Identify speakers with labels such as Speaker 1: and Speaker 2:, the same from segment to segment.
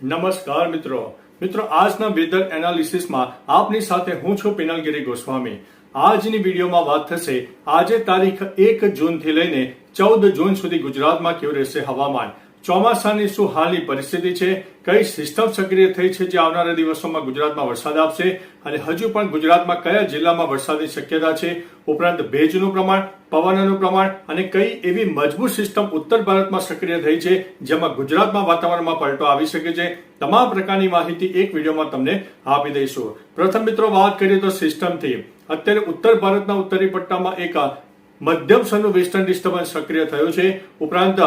Speaker 1: નમસ્કાર મિત્રો આજના વેધર એનાલિસિસમાં આપની સાથે હું છું પિનલગીરી ગોસ્વામી। આજની વિડીયોમાં વાત થશે આજે તારીખ 1 જૂનથી લઈને 14 જૂન સુધી ગુજરાતમાં કેવું રહેશે હવામાન, ચોમાસાની શું હાલની પરિસ્થિતિ છે, કઈ સિસ્ટમ સક્રિય થઈ છે જે આવનારા દિવસોમાં ગુજરાતમાં વરસાદ આપશે અને હજુ પણ ગુજરાતમાં કયા જિલ્લામાં વરસાદની શક્યતા છે, ઉપરાંત ભેજનું પ્રમાણ, પવનનું પ્રમાણ અને કઈ એવી મજબૂત સિસ્ટમ ઉત્તર ભારતમાં સક્રિય થઈ છે જેમાં ગુજરાતમાં વાતાવરણમાં પલટો આવી શકે છે। તમામ પ્રકારની માહિતી એક વિડીયોમાં તમને આપી દઈશું। પ્રથમ મિત્રો વાત કરીએ તો સિસ્ટમથી। અત્યારે ઉત્તર ભારતના ઉત્તરી પટ્ટામાં એક મધ્યમ સ્તરનું વેસ્ટર્ન ડિસ્ટર્બન્સ સક્રિય થયું છે। ઉપરાંત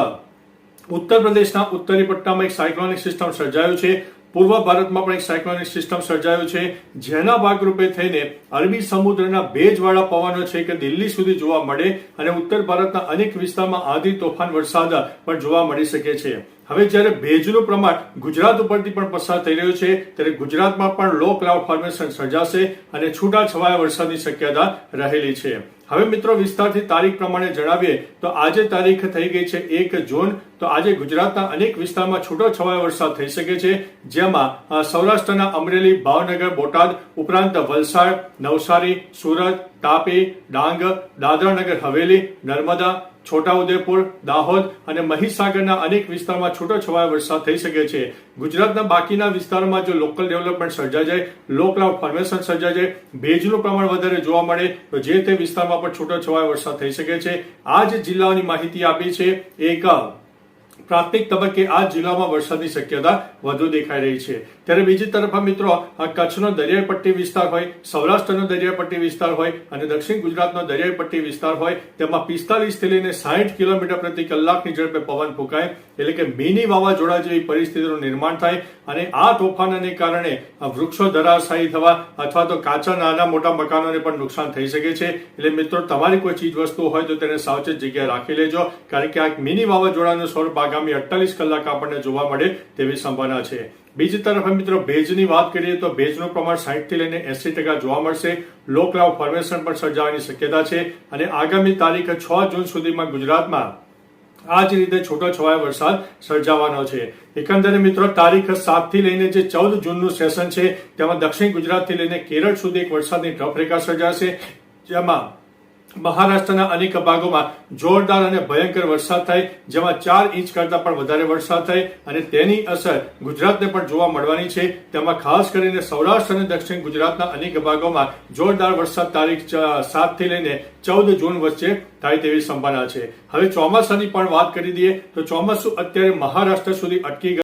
Speaker 1: ઉત્તર પ્રદેશના ઉત્તરી પટ્ટામાં એક સાયક્લોનિક સિસ્ટમ સર્જાયું છે, પૂર્વ ભારતમાં પણ એક સાયક્લોનિક સિસ્ટમ સર્જાયું છે જેના ભાગરૂપે થઈને અરબી સમુદ્રના ભેજવાળા પવનો છે કે દિલ્હી સુધી જોવા મળે અને ઉત્તર ભારતના અનેક વિસ્તારમાં આંધી તોફાન વરસાદ પણ જોવા મળી શકે છે। હવે જ્યારે ભેજનું પ્રમાણ ગુજરાત ઉપરથી પણ પસાર થઈ રહ્યું છે ત્યારે ગુજરાતમાં પણ લો ક્લાઉડ ફોર્મેશન સર્જાશે અને છૂટાછવાયા વરસાદની શક્યતા રહેલી છે। હવે મિત્રો વિસ્તારથી તારીખ પ્રમાણે જણાવીએ તો આજે તારીખ થઈ ગઈ છે 1 જૂન। તો આજે ગુજરાતના અનેક વિસ્તારમાં છૂટોછવાયો વરસાદ થઈ શકે છે જેમાં સૌરાષ્ટ્રના અમરેલી, ભાવનગર, બોટાદ ઉપરાંત વલસાડ, નવસારી, સુરત, તાપી, ડાંગ, દાદરાનગર હવેલી, નર્મદા, છોટાઉદેપુર, દાહોદ અને મહીસાગરના અનેક વિસ્તારમાં છૂટોછવાયો વરસાદ થઈ શકે છે। ગુજરાતના બાકીના વિસ્તારોમાં જો લોકલ ડેવલપમેન્ટ સર્જાય જાય, લો ક્લાઉડ ફોર્મેશન સર્જાય જાય, ભેજનું પ્રમાણ વધારે જોવા મળે તો જે તે વિસ્તારમાં પણ છૂટોછવાયો વરસાદ થઈ શકે છે। આ જ જિલ્લાઓની માહિતી આપી છે। એક પ્રાથમિક તબક્કે આ જિલ્લામાં વરસાદની શક્યતા વધુ દેખાઈ રહી છે। ત્યારે બીજી તરફ મિત્રો આ કચ્છનો દરિયાઈ પટ્ટી વિસ્તાર હોય, સૌરાષ્ટ્રનો દરિયાઈ પટ્ટી વિસ્તાર હોય અને દક્ષિણ ગુજરાતનો દરિયાઈ પટ્ટી વિસ્તાર હોય તેમાં 45 થી લઈને 60 કિલોમીટર પ્રતિ કલાકની ઝડપે પવન ફૂંકાય એટલે કે મિની વાવાઝોડા જેવી પરિસ્થિતિનું નિર્માણ થાય અને આ તોફાનને કારણે વૃક્ષો ધરાશાયી થવા અથવા તો કાચા નાના મોટા મકાનોને પણ નુકસાન થઈ શકે છે। એટલે મિત્રો તમારી કોઈ ચીજ વસ્તુ હોય તો તેને સાવચેત જગ્યાએ રાખી લેજો કારણ કે આ મિની વાવાઝોડાનું સ્વરૂપ આગામી 48 કલાક આપણને જોવા મળે તેવી સંભાવના છે। બીજી તરફ મિત્રો ભેજની વાત કરીએ તો ભેજનું પ્રમાણ 60 થી લઈને 80% જોવા મળશે, લો ક્લાઉડ ફોર્મેશન પણ સર્જાવાની શક્યતા છે અને આગામી તારીખ 6 જૂન સુધીમાં ગુજરાતમાં આ જ રીતે છૂટોછવાયો વરસાદ સર્જાવાનો છે। એકંદરે મિત્રો તારીખ 7 થી લઈને જે 14 જૂનનું સેશન છે તેમાં દક્ષિણ ગુજરાતથી લઈને કેરળ સુધી એક વરસાદની ટ્રફ રેખા સર્જાશે જેમાં મહારાષ્ટ્રના અનેક ભાગોમાં જોરદાર અને ભયંકર વરસાદ થાય જેમાં 4 ઇંચ કરતા પણ વધારે વરસાદ થાય અને તેની અસર ગુજરાતને પણ જોવા મળવાની છે। તેમાં ખાસ કરીને સૌરાષ્ટ્ર અને દક્ષિણ ગુજરાતના અનેક ભાગોમાં જોરદાર વરસાદ તારીખ 7 થી લઈને 14 જૂન વચ્ચે થાય તેવી સંભાવના છે। હવે ચોમાસાની પણ વાત કરી દઈએ તો ચોમાસું અત્યારે મહારાષ્ટ્ર સુધી અટકી